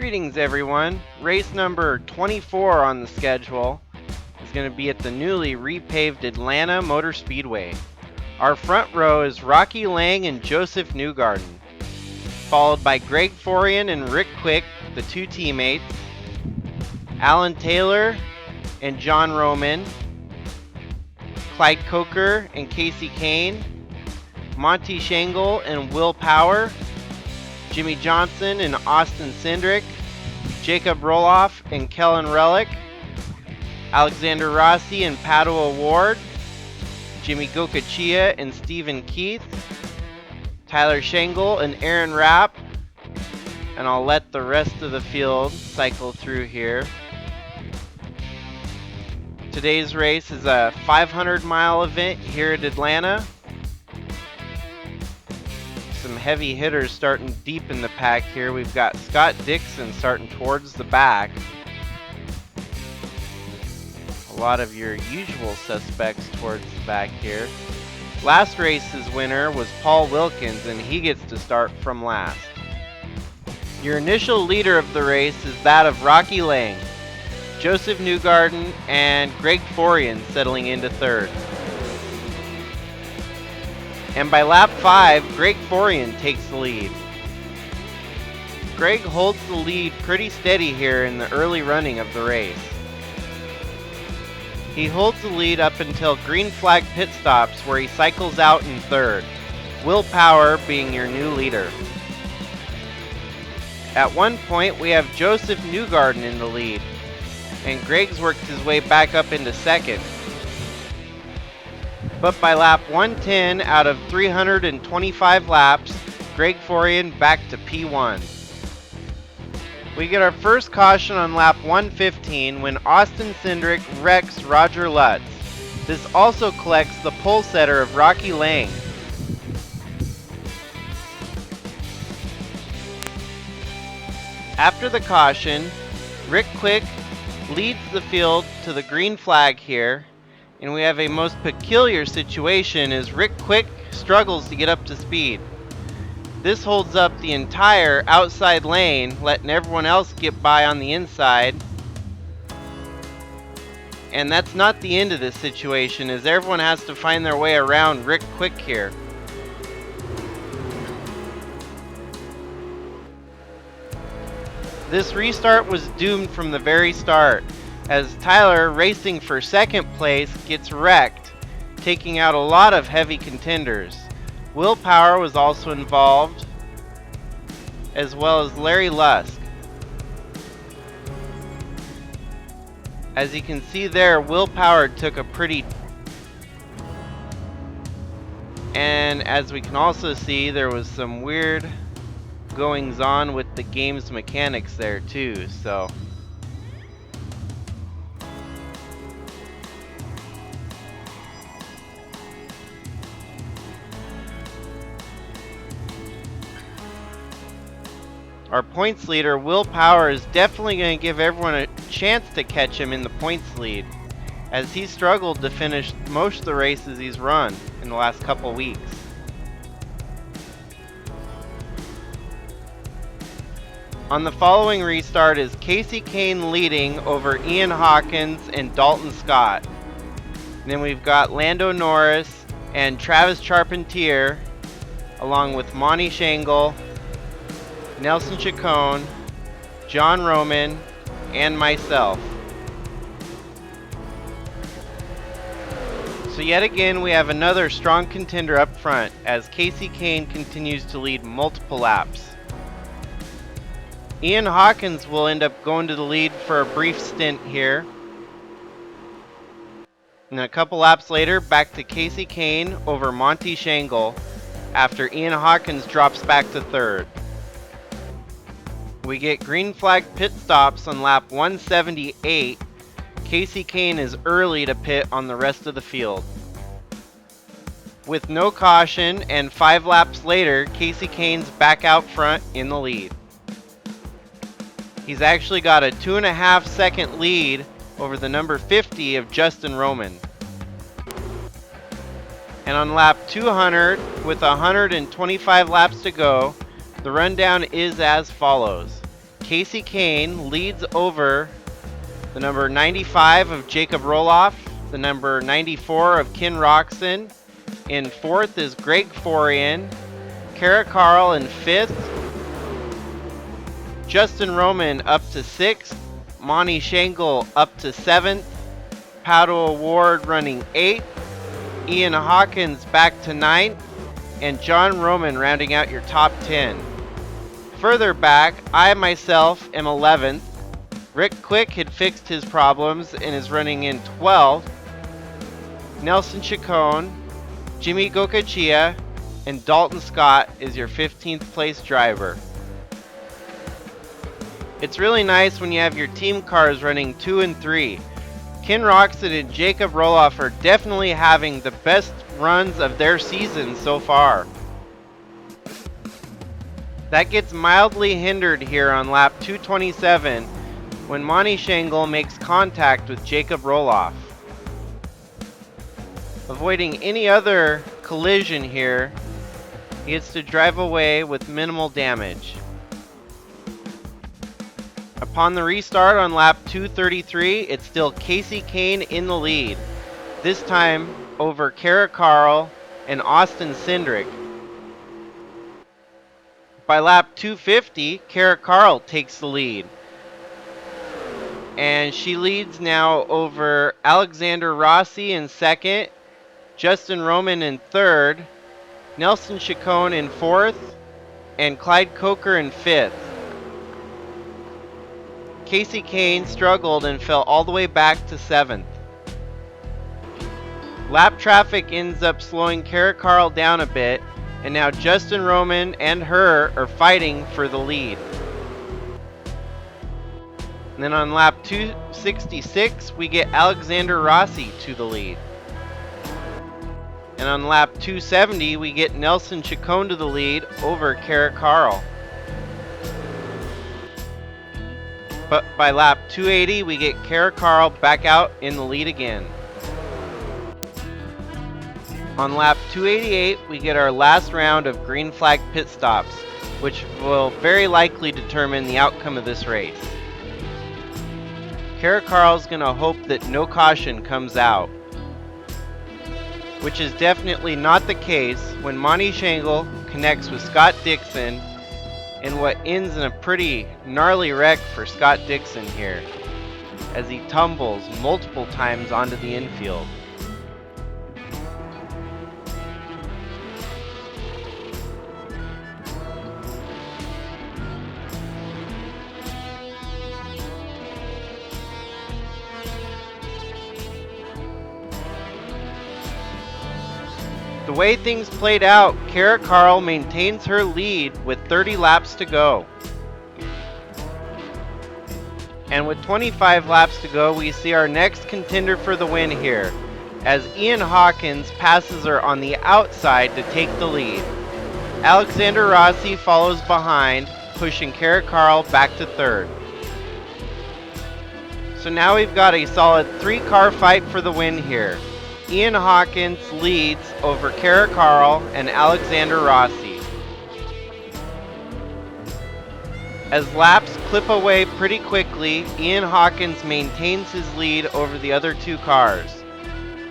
Greetings everyone. Race number 24 on the schedule is going to be at the newly repaved Atlanta Motor Speedway. Our front row is Rocky Lang and Joseph Newgarden, followed by Greg Forian and Rick Quick, the two teammates, Alan Taylor and John Roman, Clyde Coker and Casey Kane, Monty Shangle and Will Power, Jimmy Johnson and Austin Cindric, Jacob Roloff and Kellen Relic, Alexander Rossi and Padua Ward, Jimmy Gokachia and Stephen Keith, Tyler Shangle and Aaron Rapp, and I'll let the rest of the field cycle through here. Today's race is a 500-mile event here at Atlanta. Some heavy hitters starting deep in the pack here. We've got Scott Dixon starting towards the back. A lot of your usual suspects towards the back here. Last race's winner was Paul Wilkins, and he gets to start from last. Your initial leader of the race is that of Rocky Lang, Joseph Newgarden, and Greg Forian settling into third. And by lap 5, Greg Forian takes the lead. Greg holds the lead pretty steady here in the early running of the race. He holds the lead up until green flag pit stops, where he cycles out in third, Will Power being your new leader. At one point we have Joseph Newgarden in the lead, and Greg's worked his way back up into second. But by lap 110 out of 325 laps, Greg Forian back to P1. We get our first caution on lap 115 when Austin Cindric wrecks Roger Lutz. This also collects the pole setter of Rocky Lang. After the caution, Rick Quick leads the field to the green flag here. And we have a most peculiar situation as Rick Quick struggles to get up to speed. This holds up the entire outside lane, letting everyone else get by on the inside. And that's not the end of this situation, as everyone has to find their way around Rick Quick here. This restart was doomed from the very start, as Tyler, racing for second place, gets wrecked, taking out a lot of heavy contenders. Will Power was also involved, as well as Larry Lusk. As you can see there, Will Power took a pretty... And as we can also see, there was some weird goings on with the game's mechanics there too, so... Our points leader, Will Power, is definitely going to give everyone a chance to catch him in the points lead, as he struggled to finish most of the races he's run in the last couple weeks. On the following restart is Casey Kane leading over Ian Hawkins and Dalton Scott. And then we've got Lando Norris and Travis Charpentier, along with Monty Shangle, Nelson Chacon, John Roman, and myself. So yet again we have another strong contender up front, as Casey Kane continues to lead multiple laps. Ian Hawkins will end up going to the lead for a brief stint here. And a couple laps later, back to Casey Kane over Monty Shangle, after Ian Hawkins drops back to third. We get green flag pit stops on lap 178. Casey Kane is early to pit on the rest of the field. With no caution and 5 laps later, Casey Kane's back out front in the lead. He's actually got a 2.5 second lead over the number 50 of Justin Roman. And on lap 200, with 125 laps to go, the rundown is as follows. Casey Kane leads over the number 95 of Jacob Roloff, the number 94 of Ken Roxon. In fourth is Greg Forian, Kara Carl in fifth, Justin Roman up to sixth, Monty Shangle up to seventh, Pato Award running eighth, Ian Hawkins back to ninth, and John Roman rounding out your top 10. Further back, I myself am 11th. Rick Quick had fixed his problems and is running in 12th. Nelson Chacon, Jimmy Gokachia, and Dalton Scott is your 15th place driver. It's really nice when you have your team cars running 2 and 3. Ken Roxon and Jacob Roloff are definitely having the best runs of their season so far. That gets mildly hindered here on lap 227 when Monty Shangle makes contact with Jacob Roloff. Avoiding any other collision here, he gets to drive away with minimal damage. Upon the restart on lap 233, it's still Casey Kane in the lead, this time over Kara Carl and Austin Cindric. By lap 250, Kara Carl takes the lead, and she leads now over Alexander Rossi in second, Justin Roman in third, Nelson Chacon in fourth, and Clyde Coker in fifth. Casey Kane struggled and fell all the way back to seventh. Lap traffic ends up slowing Kara Carl down a bit, and now Justin Roman and her are fighting for the lead. And then on lap 266, we get Alexander Rossi to the lead. And on lap 270, we get Nelson Chacon to the lead over Kara Carl. But by lap 280, we get Kara Carl back out in the lead again. On lap 288, we get our last round of green flag pit stops, which will very likely determine the outcome of this race. Kara Carl's gonna hope that no caution comes out, which is definitely not the case when Monty Shangle connects with Scott Dixon in what ends in a pretty gnarly wreck for Scott Dixon here, as he tumbles multiple times onto the infield. The way things played out, Kara Carl maintains her lead with 30 laps to go. And with 25 laps to go, we see our next contender for the win here, as Ian Hawkins passes her on the outside to take the lead. Alexander Rossi follows behind, pushing Kara Carl back to third. So now we've got a solid 3-car fight for the win here. Ian Hawkins leads over Kara Carl and Alexander Rossi. As laps clip away pretty quickly, Ian Hawkins maintains his lead over the other 2 cars.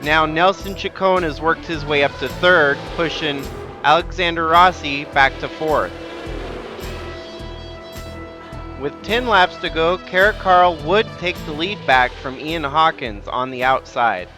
Now Nelson Chacon has worked his way up to third, pushing Alexander Rossi back to fourth. With 10 laps to go, Kara Carl would take the lead back from Ian Hawkins on the outside.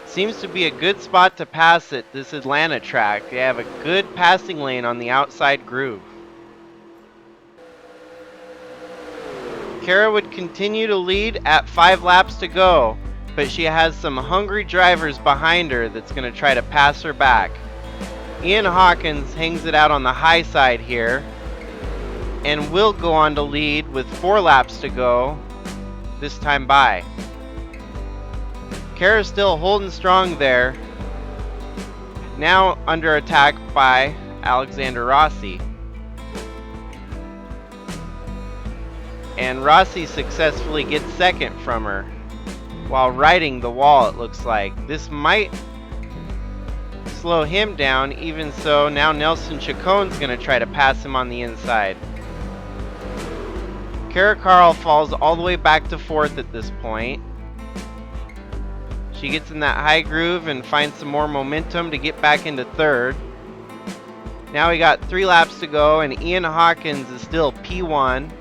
Seems to be a good spot to pass at this Atlanta track. They have a good passing lane on the outside groove. Kara would continue to lead at 5 laps to go, but she has some hungry drivers behind her that's going to try to pass her back. Ian Hawkins hangs it out on the high side here and will go on to lead with 4 laps to go this time by. Kara's still holding strong there, now under attack by Alexander Rossi. And Rossi successfully gets second from her while riding the wall, it looks like. This might slow him down. Even so, now Nelson Chacon's going to try to pass him on the inside. Kara Carl falls all the way back to 4th at this point. She gets in that high groove and finds some more momentum to get back into 3rd. Now we got 3 laps to go, and Ian Hawkins is still P1.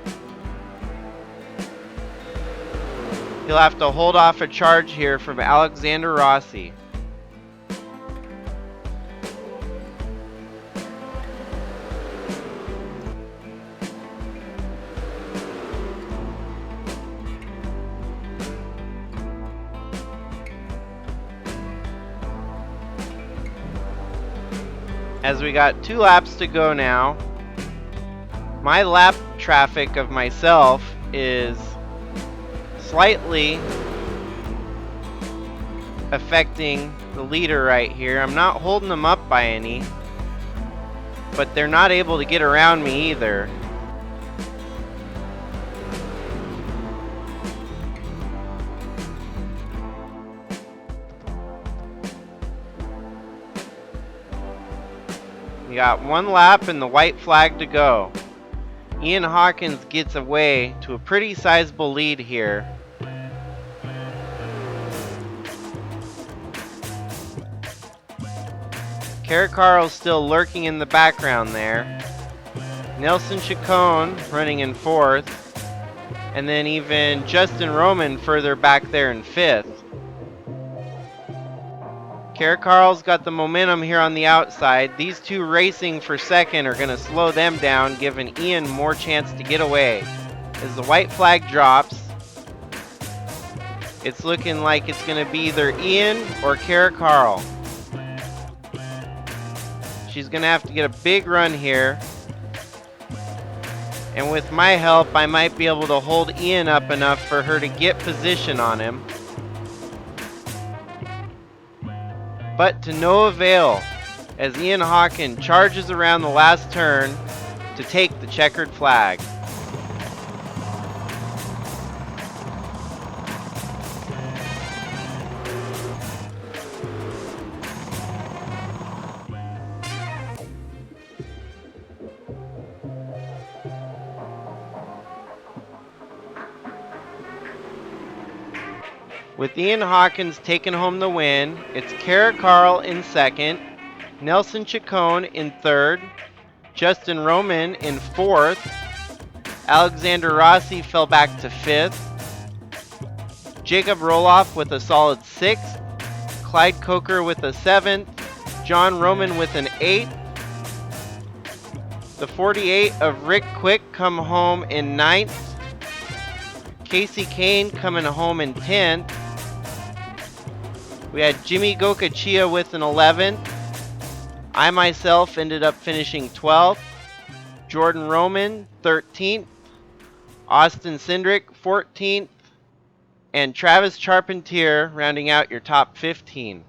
He'll have to hold off a charge here from Alexander Rossi. As we got 2 laps to go now, my lap traffic of myself is slightly affecting the leader right here. I'm not holding them up by any, but they're not able to get around me either. We got 1 lap and the white flag to go. Ian Hawkins gets away to a pretty sizable lead here. Kara Carl's still lurking in the background there. Nelson Chacon running in 4th. And then even Justin Roman further back there in 5th. Kara Carl's got the momentum here on the outside. These 2 racing for 2nd are going to slow them down, giving Ian more chance to get away. As the white flag drops, it's looking like it's going to be either Ian or Kara Carl. She's going to have to get a big run here. And with my help, I might be able to hold Ian up enough for her to get position on him. But to no avail, as Ian Hawkins charges around the last turn to take the checkered flag. With Ian Hawkins taking home the win, it's Kara Carl in 2nd, Nelson Chacon in 3rd, Justin Roman in 4th, Alexander Rossi fell back to 5th, Jacob Roloff with a solid 6th, Clyde Coker with a 7th, John Roman with an 8th, the 48 of Rick Quick come home in 9th, Casey Kane coming home in 10th, we had Jimmy Gokachia with an 11th. I myself ended up finishing 12th. Jordan Roman, 13th. Austin Cindric, 14th. And Travis Charpentier rounding out your top 15.